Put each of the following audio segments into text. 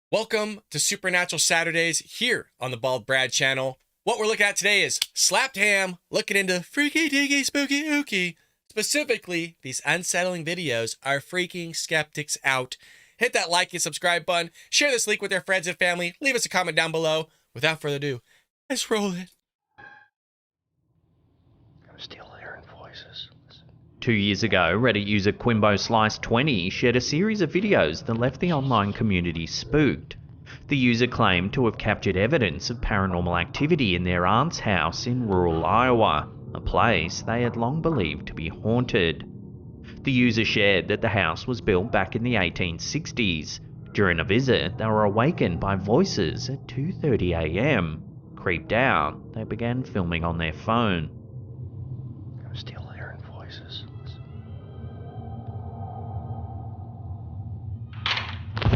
Welcome to Supernatural Saturdays here on the Bald Brad channel. What we're looking at today is Slapped Ham, looking into freaky, deeky, spooky, ooky. Specifically, these unsettling videos are freaking skeptics out. Hit that like and subscribe button, share this link with your friends and family, leave us a comment down below. Without further ado, let's roll it. I'm still hearing voices. 2 years ago, Reddit user QuimboSlice20 shared a series of videos that left the online community spooked. The user claimed to have captured evidence of paranormal activity in their aunt's house in rural Iowa, a place they had long believed to be haunted. The user shared that the house was built back in the 1860s. During a visit, they were awakened by voices at 2:30 a.m. Creeped out, they began filming on their phone. I'm still hearing voices.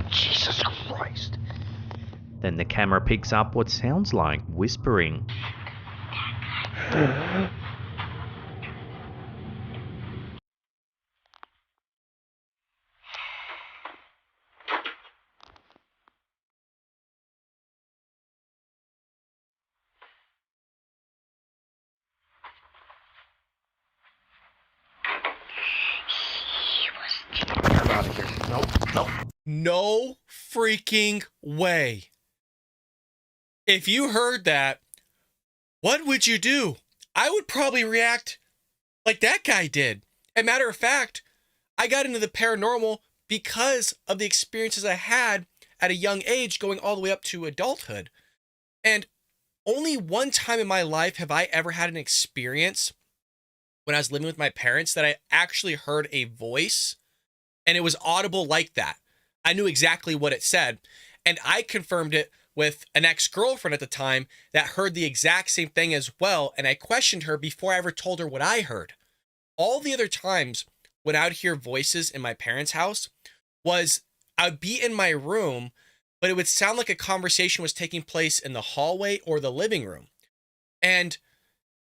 Jesus Christ. Then the camera picks up what sounds like whispering. I'm out of here. Nope. No freaking way. If you heard that, what would you do? I would probably react like that guy did. As a matter of fact, I got into the paranormal because of the experiences I had at a young age going all the way up to adulthood. And only one time in my life have I ever had an experience when I was living with my parents that I actually heard a voice and it was audible like that. I knew exactly what it said. And I confirmed it with an ex-girlfriend at the time that heard the exact same thing as well. And I questioned her before I ever told her what I heard. All the other times when I would hear voices in my parents' house was I'd be in my room, but it would sound like a conversation was taking place in the hallway or the living room. And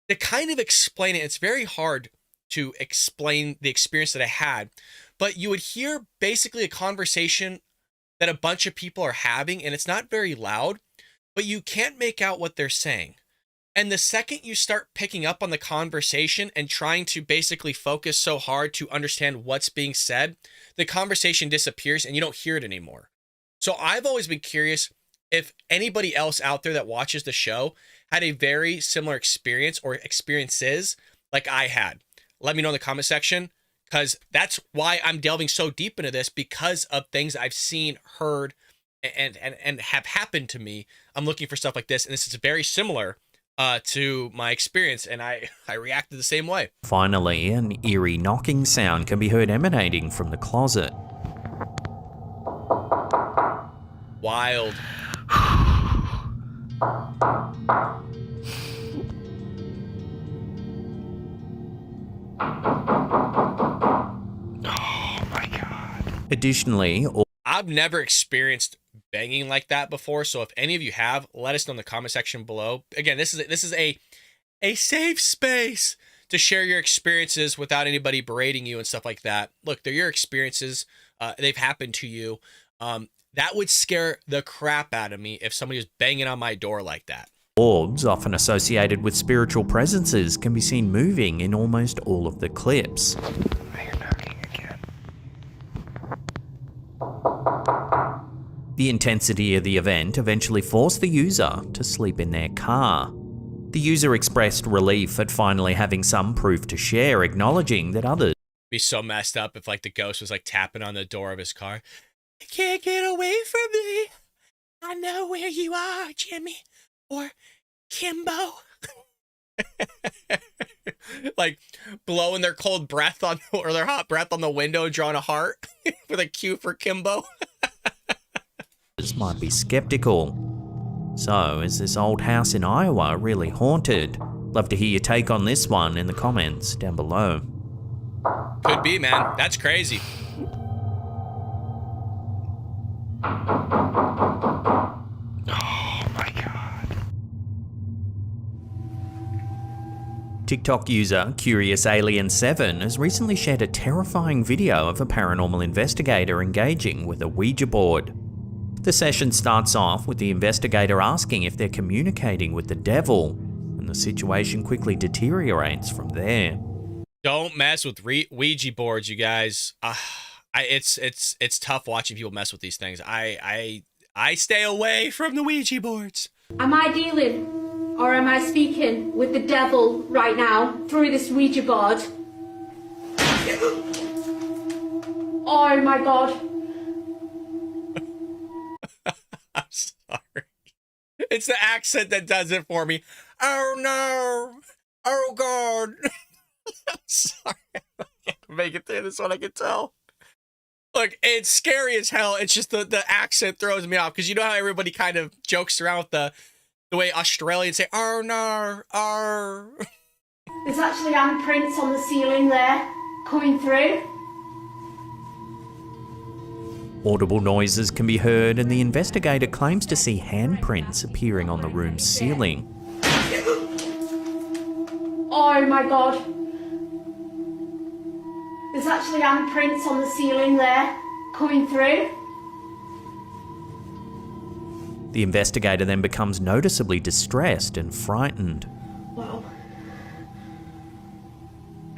to kind of explain it, it's very hard to explain the experience that I had, but you would hear basically a conversation that a bunch of people are having, and it's not very loud, but you can't make out what they're saying. And the second you start picking up on the conversation and trying to basically focus so hard to understand what's being said, the conversation disappears and you don't hear it anymore. So I've always been curious if anybody else out there that watches the show had a very similar experience or experiences like I had. Let me know in the comment section, because that's why I'm delving so deep into this, because of things I've seen, heard, and have happened to me. I'm looking for stuff like this, and this is very similar to my experience, and I reacted the same way. Finally, an eerie knocking sound can be heard emanating from the closet. Wild. Oh my God. Additionally, I've never experienced banging like that before, so if any of you have, let us know in the comment section below. Again, this is a safe space to share your experiences without anybody berating you and stuff like that. Look, they're your experiences. They've happened to you. That would scare the crap out of me if somebody was banging on my door like that. orbs, often associated with spiritual presences, can be seen moving in almost all of the clips. I hear knocking again. The intensity of the event eventually forced the user to sleep in their car. The user expressed relief at finally having some proof to share, acknowledging that others Be so messed up if like the ghost was like tapping on the door of his car. I can't get away from me. I know where you are, Jimmy. Or Kimbo. Like blowing their cold breath on, or their hot breath on the window, drawing a heart with a cue for Kimbo. might be skeptical. So, is this old house in Iowa really haunted? Love to hear your take on this one in the comments down below. Could be, man. That's crazy. Oh my God. TikTok user CuriousAlien7 has recently shared a terrifying video of a paranormal investigator engaging with a Ouija board. The session starts off with the investigator asking if they're communicating with the devil, and the situation quickly deteriorates from there. Don't mess with Ouija boards, you guys. It's tough watching people mess with these things. I stay away from the Ouija boards. Am I dealing or am I speaking with the devil right now through this Ouija board? Oh my god. I'm sorry. It's the accent that does it for me. Oh no. Oh god. I'm sorry. I can't make it through this one, I can tell. Look, it's scary as hell. It's just the accent throws me off, because you know how everybody kind of jokes around with the way Australians say, oh no, oh. There's actually handprints on the ceiling there, coming through. Audible noises can be heard, and the investigator claims to see handprints appearing on the room's ceiling. Oh my god. There's actually handprints on the ceiling there, coming through. The investigator then becomes noticeably distressed and frightened. Wow.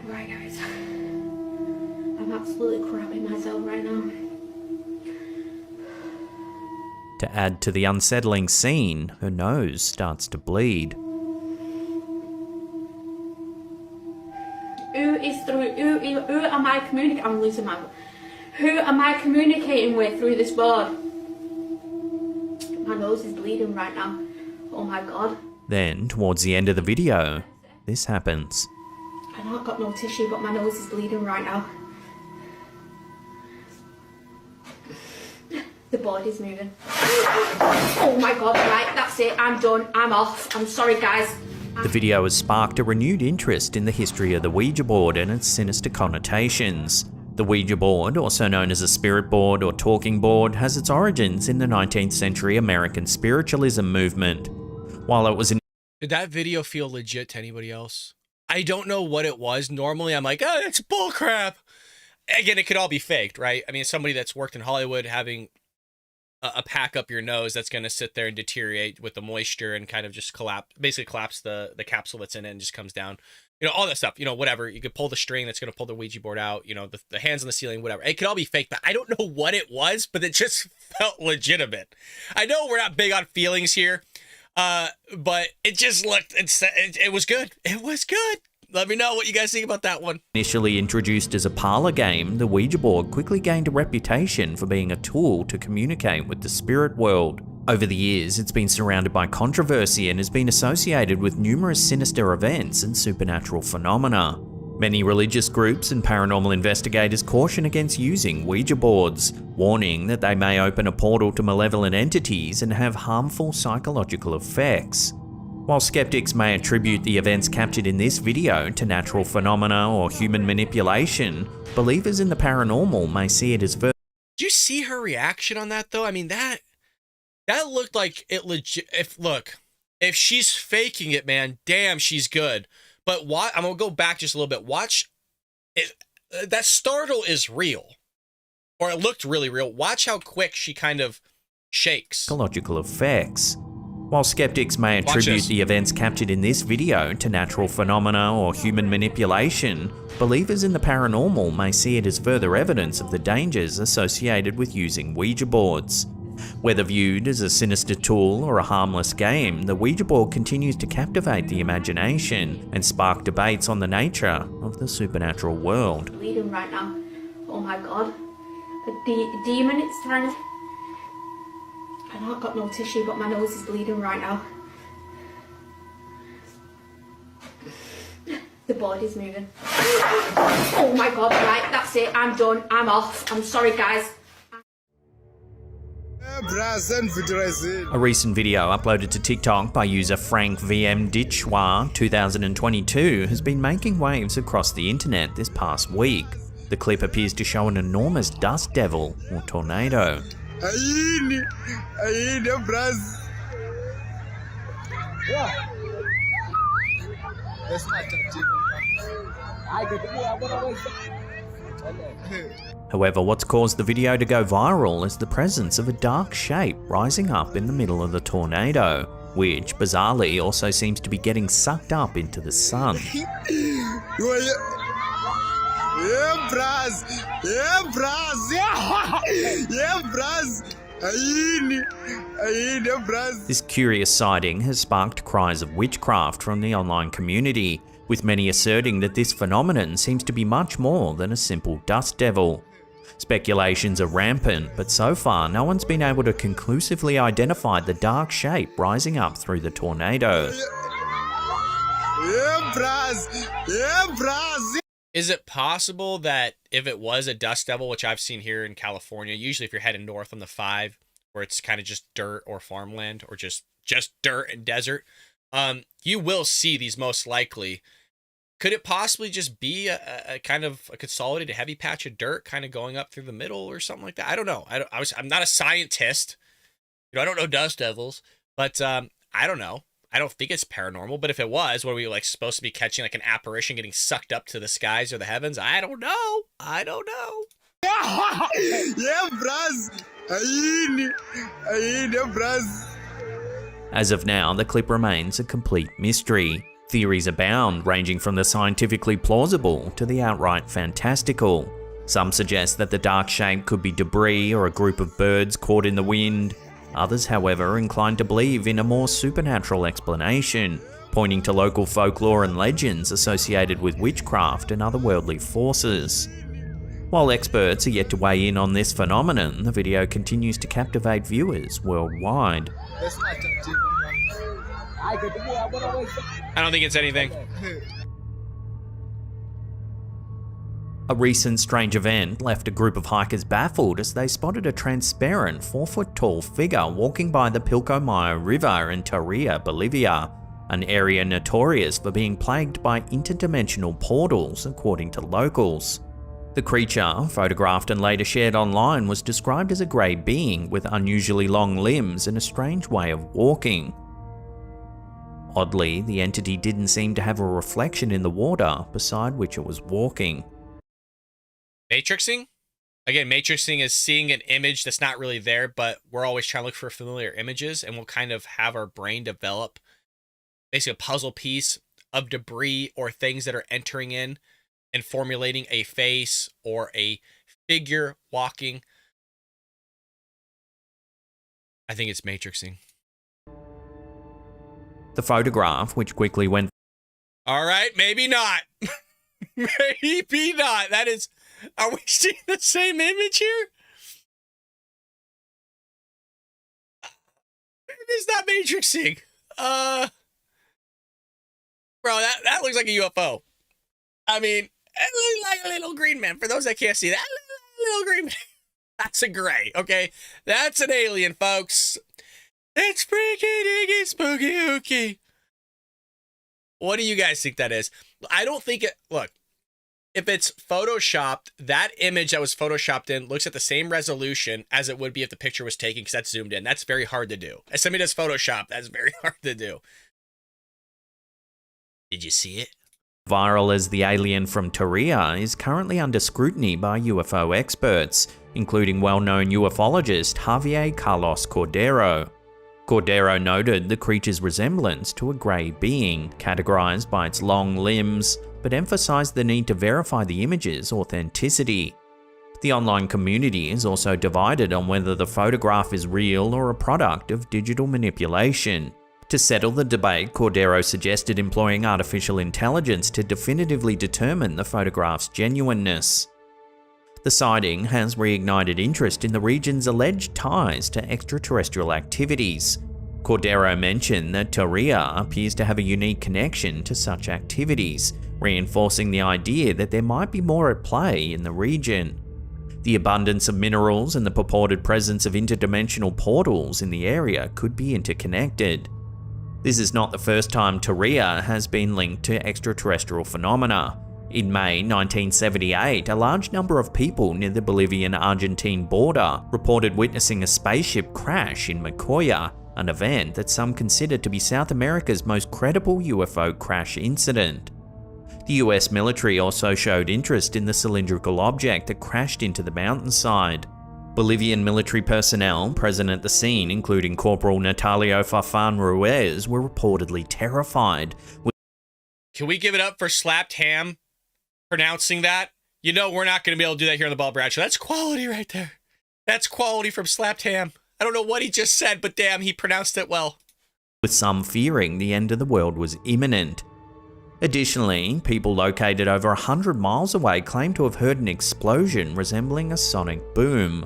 Right guys, I'm absolutely crapping myself right now. To add to the unsettling scene, her nose starts to bleed. Who am I communicating? I'm losing my. Who am I communicating with through this board? My nose is bleeding right now. Oh my god. Then, towards the end of the video, this happens. I know I've got no tissue, but my nose is bleeding right now. The board is moving. Oh my god, right, that's it. I'm done. I'm off. I'm sorry, guys. The video has sparked a renewed interest in the history of the Ouija board and its sinister connotations. The Ouija board, also known as a spirit board or talking board, has its origins in the 19th century American spiritualism movement. While it was Did that video feel legit to anybody else? I don't know what it was. Normally I'm like, oh, it's bullcrap. Again, it could all be faked, right? I mean, somebody that's worked in Hollywood having a pack up your nose that's going to sit there and deteriorate with the moisture and kind of just basically collapse the capsule that's in it and just comes down. You know, all that stuff, you know, whatever. You could pull the string that's going to pull the Ouija board out, you know, the hands on the ceiling, whatever. It could all be fake, but I don't know what it was, but it just felt legitimate. I know we're not big on feelings here, but it just looked, it was good. It was good. Let me know what you guys think about that one. Initially introduced as a parlor game, the Ouija board quickly gained a reputation for being a tool to communicate with the spirit world. Over the years, it's been surrounded by controversy and has been associated with numerous sinister events and supernatural phenomena. Many religious groups and paranormal investigators caution against using Ouija boards, warning that they may open a portal to malevolent entities and have harmful psychological effects. While skeptics may attribute the events captured in this video to natural phenomena or human manipulation, believers in the paranormal may see it as Did you see her reaction on that though? I mean, that looked like it legit. If she's faking it, man, damn, she's good. But I'm gonna go back just a little bit. Watch it. That startle is real, or it looked really real. Watch how quick she kind of shakes. Psychological effects. While skeptics may attribute the events captured in this video to natural phenomena or human manipulation, believers in the paranormal may see it as further evidence of the dangers associated with using Ouija boards. Whether viewed as a sinister tool or a harmless game, the Ouija board continues to captivate the imagination and spark debates on the nature of the supernatural world. Bleeding right now. Oh my god. A demon, it's trying to... I know I've got no tissue, but my nose is bleeding right now. The board is moving. Oh my god, right, that's it. I'm done. I'm off. I'm sorry, guys. A recent video uploaded to TikTok by user Frank VM Ditchwa 2022 has been making waves across the internet this past week. The clip appears to show an enormous dust devil or tornado. However, what's caused the video to go viral is the presence of a dark shape rising up in the middle of the tornado, which bizarrely also seems to be getting sucked up into the sun. This curious sighting has sparked cries of witchcraft from the online community, with many asserting that this phenomenon seems to be much more than a simple dust devil. Speculations are rampant, but so far no one's been able to conclusively identify the dark shape rising up through the tornado. Is it possible that if it was a dust devil, which I've seen here in California, usually if you're heading north on the 5, where it's kind of just dirt or farmland or just dirt and desert, you will see these most likely. Could it possibly just be a kind of a consolidated heavy patch of dirt kind of going up through the middle or something like that? I don't know. I'm not a scientist. I don't know dust devils, but I don't know. I don't think it's paranormal, but if it was, what are we like supposed to be catching, like an apparition getting sucked up to the skies or the heavens? I don't know. As of now, the clip remains a complete mystery. Theories abound, ranging from the scientifically plausible to the outright fantastical. Some suggest that the dark shape could be debris or a group of birds caught in the wind. Others, however, incline to believe in a more supernatural explanation, pointing to local folklore and legends associated with witchcraft and otherworldly forces. While experts are yet to weigh in on this phenomenon, the video continues to captivate viewers worldwide. I don't think it's anything. A recent strange event left a group of hikers baffled as they spotted a transparent 4-foot-tall figure walking by the Pilcomayo River in Tarija, Bolivia, an area notorious for being plagued by interdimensional portals, according to locals. The creature, photographed and later shared online, was described as a grey being with unusually long limbs and a strange way of walking. Oddly, the entity didn't seem to have a reflection in the water beside which it was walking. Matrixing? Again, matrixing is seeing an image that's not really there, but we're always trying to look for familiar images, and we'll kind of have our brain develop basically a puzzle piece of debris or things that are entering in and formulating a face or a figure walking. I think it's matrixing. The photograph, which quickly went... All right, maybe not. Maybe not. That is... Are we seeing the same image here? It's not matrixing. Bro, that looks like a UFO. I mean, it looks like a little green man. For those that can't see that, little green man. That's a gray, okay? That's an alien, folks. It's freaky, deeky, spooky, ooky. What do you guys think that is? I don't think it... Look. If it's photoshopped, that image that was photoshopped in looks at the same resolution as it would be if the picture was taken, because that's zoomed in. That's very hard to do. As somebody does Photoshop, that's very hard to do. Did you see it? Viral as the alien from Tarija is currently under scrutiny by UFO experts, including well-known ufologist Javier Carlos Cordero. Cordero noted the creature's resemblance to a grey being, categorized by its long limbs, but emphasized the need to verify the image's authenticity. The online community is also divided on whether the photograph is real or a product of digital manipulation. To settle the debate, Cordero suggested employing artificial intelligence to definitively determine the photograph's genuineness. The sighting has reignited interest in the region's alleged ties to extraterrestrial activities. Cordero mentioned that Tarija appears to have a unique connection to such activities, reinforcing the idea that there might be more at play in the region. The abundance of minerals and the purported presence of interdimensional portals in the area could be interconnected. This is not the first time Tarija has been linked to extraterrestrial phenomena. In May 1978, a large number of people near the Bolivian-Argentine border reported witnessing a spaceship crash in Macoya, an event that some consider to be South America's most credible UFO crash incident. The US military also showed interest in the cylindrical object that crashed into the mountainside. Bolivian military personnel present at the scene, including Corporal Natalio Farfan Ruiz, were reportedly terrified. Can we give it up for Slapped Ham pronouncing that? You know we're not going to be able to do that here on the Ball Brad Show. That's quality right there. That's quality from Slapped Ham. I don't know what he just said, but damn, he pronounced it well. With some fearing the end of the world was imminent. Additionally, people located over 100 miles away claimed to have heard an explosion resembling a sonic boom.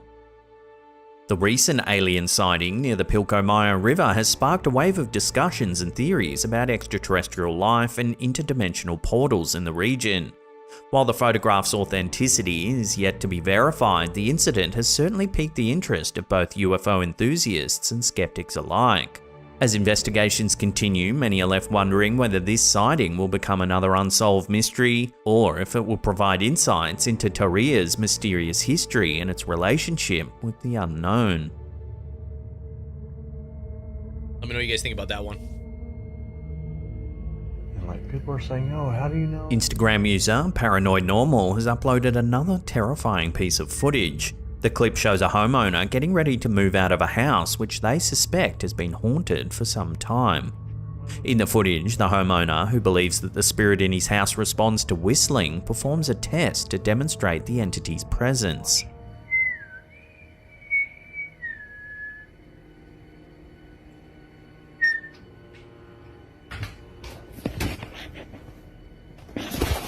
The recent alien sighting near the Pilcomayo River has sparked a wave of discussions and theories about extraterrestrial life and interdimensional portals in the region. While the photograph's authenticity is yet to be verified, the incident has certainly piqued the interest of both UFO enthusiasts and skeptics alike. As investigations continue, many are left wondering whether this sighting will become another unsolved mystery, or if it will provide insights into Taria's mysterious history and its relationship with the unknown. Let me know what you guys think about that one. And like people are saying, oh, how do you know? Instagram user Paranoid Normal has uploaded another terrifying piece of footage. The clip shows a homeowner getting ready to move out of a house which they suspect has been haunted for some time. In the footage, the homeowner, who believes that the spirit in his house responds to whistling, performs a test to demonstrate the entity's presence.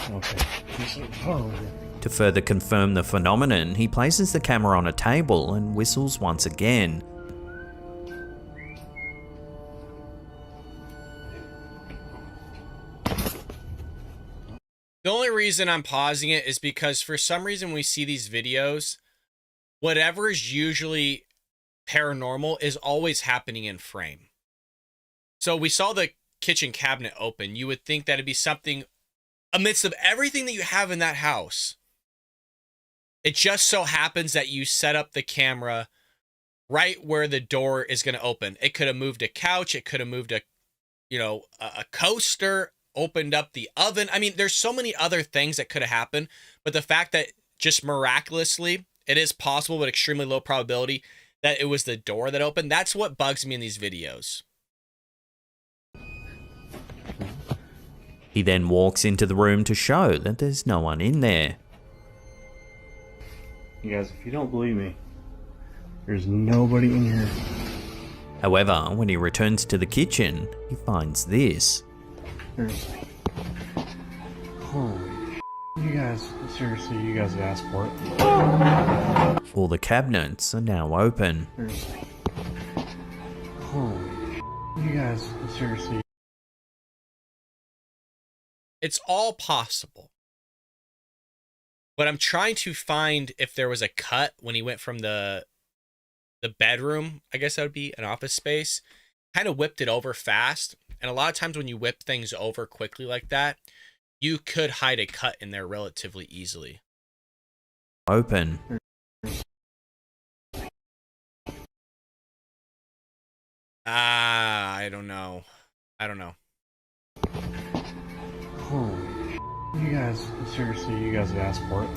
Okay. Oh. To further confirm the phenomenon, he places the camera on a table and whistles once again. The only reason I'm pausing it is because for some reason we see these videos, whatever is usually paranormal is always happening in frame. So we saw the kitchen cabinet open. You would think that it'd be something amidst of everything that you have in that house. It just so happens that you set up the camera right where the door is going to open. It could have moved a couch. It could have moved a coaster, opened up the oven. I mean, there's so many other things that could have happened. But the fact that just miraculously, it is possible, but extremely low probability that it was the door that opened. That's what bugs me in these videos. He then walks into the room to show that there's no one in there. You guys, if you don't believe me, there's nobody in here. However, when he returns to the kitchen, he finds this. Seriously. Holy you guys, seriously, you guys have asked for it. All the cabinets are now open. Seriously. Holy you guys, seriously. It's all possible. But I'm trying to find if there was a cut when he went from the bedroom, I guess that would be an office space, kind of whipped it over fast. And a lot of times when you whip things over quickly like that, you could hide a cut in there relatively easily. Open. I don't know. Holy you guys, seriously, you guys have asked for it.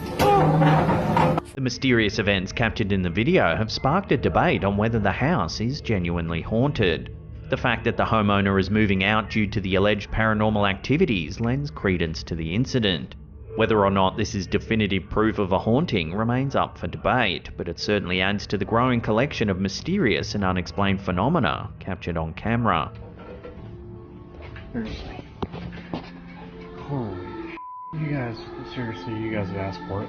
The mysterious events captured in the video have sparked a debate on whether the house is genuinely haunted. The fact that the homeowner is moving out due to the alleged paranormal activities lends credence to the incident. Whether or not this is definitive proof of a haunting remains up for debate, but it certainly adds to the growing collection of mysterious and unexplained phenomena captured on camera. Seriously. Holy you guys, seriously, you guys have asked for it.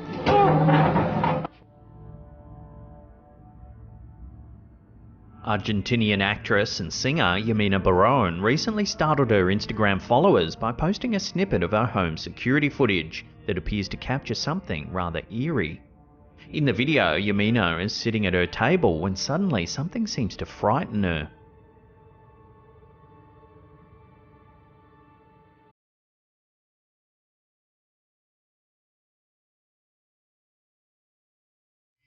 Argentinian actress and singer Yamina Barón recently startled her Instagram followers by posting a snippet of her home security footage that appears to capture something rather eerie. In the video, Yamina is sitting at her table when suddenly something seems to frighten her.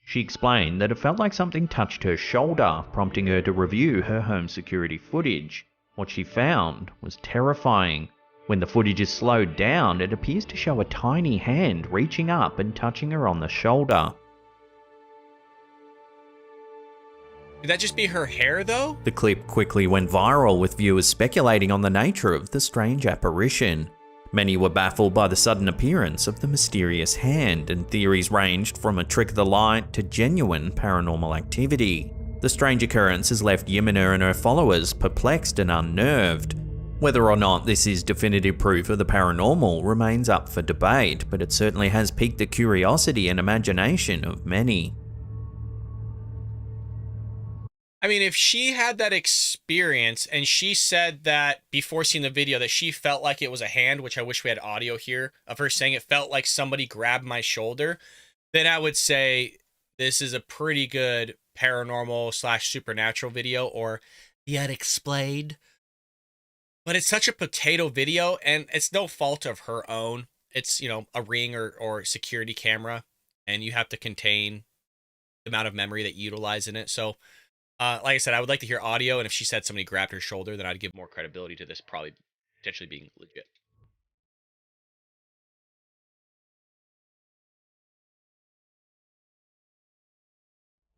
She explained that it felt like something touched her shoulder, prompting her to review her home security footage. What she found was terrifying. When the footage is slowed down, it appears to show a tiny hand reaching up and touching her on the shoulder. Could that just be her hair, though? The clip quickly went viral, with viewers speculating on the nature of the strange apparition. Many were baffled by the sudden appearance of the mysterious hand, and theories ranged from a trick of the light to genuine paranormal activity. The strange occurrence has left Yamina and her followers perplexed and unnerved. Whether or not this is definitive proof of the paranormal remains up for debate, but it certainly has piqued the curiosity and imagination of many. I mean, if she had that experience and she said that before seeing the video that she felt like it was a hand, which I wish we had audio here of her saying it felt like somebody grabbed my shoulder, then I would say this is a pretty good paranormal / supernatural video, or the unexplained. But it's such a potato video, and it's no fault of her own. It's, you know, a Ring or security camera, and you have to contain the amount of memory that you utilize in it. So, like I said, I would like to hear audio, and if she said somebody grabbed her shoulder, then I'd give more credibility to this probably potentially being legit.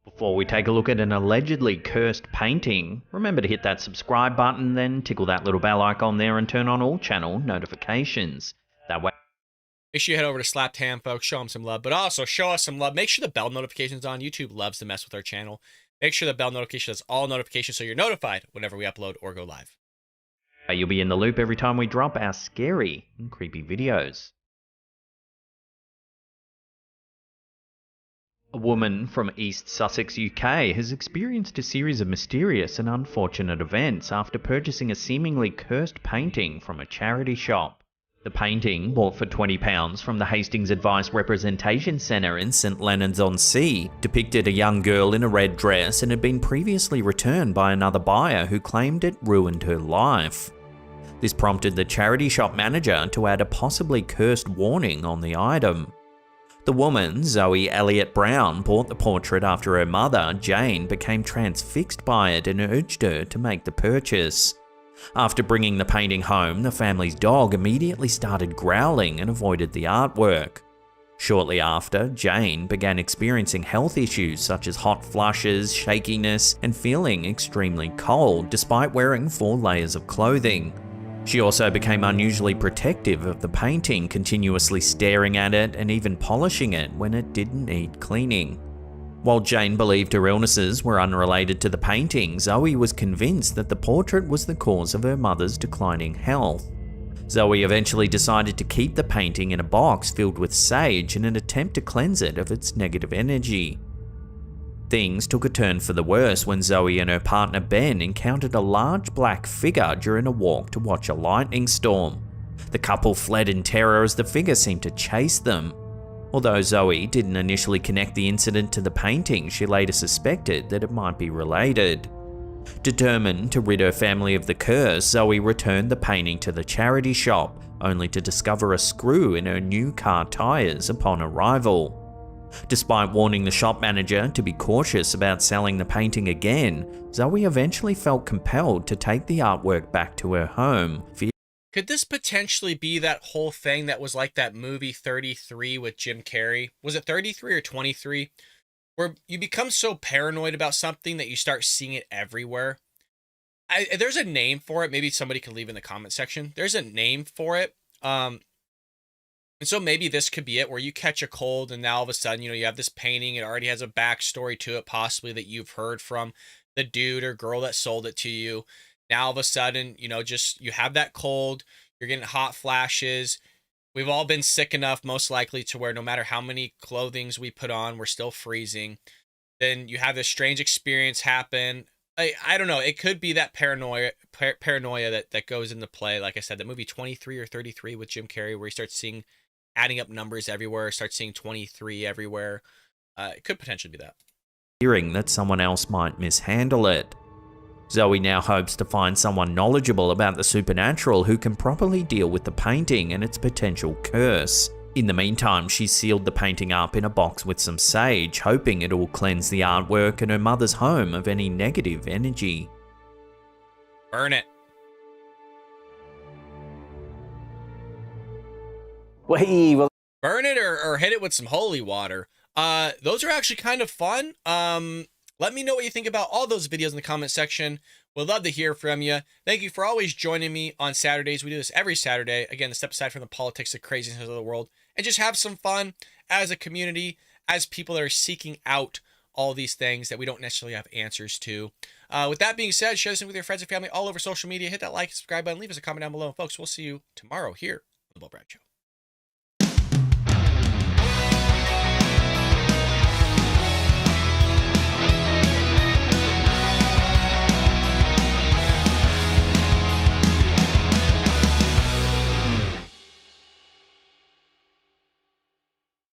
Before we take a look at an allegedly cursed painting, remember to hit that subscribe button, then tickle that little bell icon there and turn on all channel notifications. That way, make sure you head over to Slapped Ham, folks. Show them some love, but also show us some love. Make sure the bell notification's on. YouTube loves to mess with our channel. Make sure the bell notification is all notifications so you're notified whenever we upload or go live. you'll be in the loop every time we drop our scary and creepy videos. A woman from East Sussex, UK has experienced a series of mysterious and unfortunate events after purchasing a seemingly cursed painting from a charity shop. The painting, bought for £20 from the Hastings Advice Representation Centre in St Leonards-on-Sea, depicted a young girl in a red dress and had been previously returned by another buyer who claimed it ruined her life. This prompted the charity shop manager to add a possibly cursed warning on the item. The woman, Zoe Elliott Brown, bought the portrait after her mother, Jane, became transfixed by it and urged her to make the purchase. After bringing the painting home, the family's dog immediately started growling and avoided the artwork. Shortly after, Jane began experiencing health issues such as hot flushes, shakiness, and feeling extremely cold despite wearing 4 layers of clothing. She also became unusually protective of the painting, continuously staring at it and even polishing it when it didn't need cleaning. While Jane believed her illnesses were unrelated to the painting, Zoe was convinced that the portrait was the cause of her mother's declining health. Zoe eventually decided to keep the painting in a box filled with sage in an attempt to cleanse it of its negative energy. Things took a turn for the worse when Zoe and her partner Ben encountered a large black figure during a walk to watch a lightning storm. The couple fled in terror as the figure seemed to chase them. Although Zoe didn't initially connect the incident to the painting, she later suspected that it might be related. Determined to rid her family of the curse, Zoe returned the painting to the charity shop, only to discover a screw in her new car tyres upon arrival. Despite warning the shop manager to be cautious about selling the painting again, Zoe eventually felt compelled to take the artwork back to her home. Could this potentially be that whole thing that was like that movie 33 with Jim Carrey? Was it 33 or 23? Where you become so paranoid about something that you start seeing it everywhere. There's a name for it. Maybe somebody can leave in the comment section. There's a name for it. And so maybe this could be it, where you catch a cold and now all of a sudden, you have this painting. It already has a backstory to it, possibly that you've heard from the dude or girl that sold it to you. Now all of a sudden, just you have that cold, you're getting hot flashes. We've all been sick enough, most likely, to where no matter how many clothings we put on, we're still freezing. Then you have this strange experience happen. I don't know. It could be that paranoia that goes into play. Like I said, the movie 23 or 33 with Jim Carrey, where he starts seeing adding up numbers everywhere, starts seeing 23 everywhere. It could potentially be that. Fearing that someone else might mishandle it. Zoe now hopes to find someone knowledgeable about the supernatural who can properly deal with the painting and its potential curse. In the meantime, she's sealed the painting up in a box with some sage, hoping it will cleanse the artwork and her mother's home of any negative energy. Burn it. Well, Burn it or hit it with some holy water. Those are actually kind of fun. Let me know what you think about all those videos in the comment section. We'd love to hear from you. Thank you for always joining me on Saturdays. We do this every Saturday. Again, to step aside from the politics, the craziness of the world, and just have some fun as a community, as people that are seeking out all these things that we don't necessarily have answers to. With that being said, share this with your friends and family all over social media. Hit that like, subscribe button, leave us a comment down below. And folks, we'll see you tomorrow here on The Bill Bragg Show.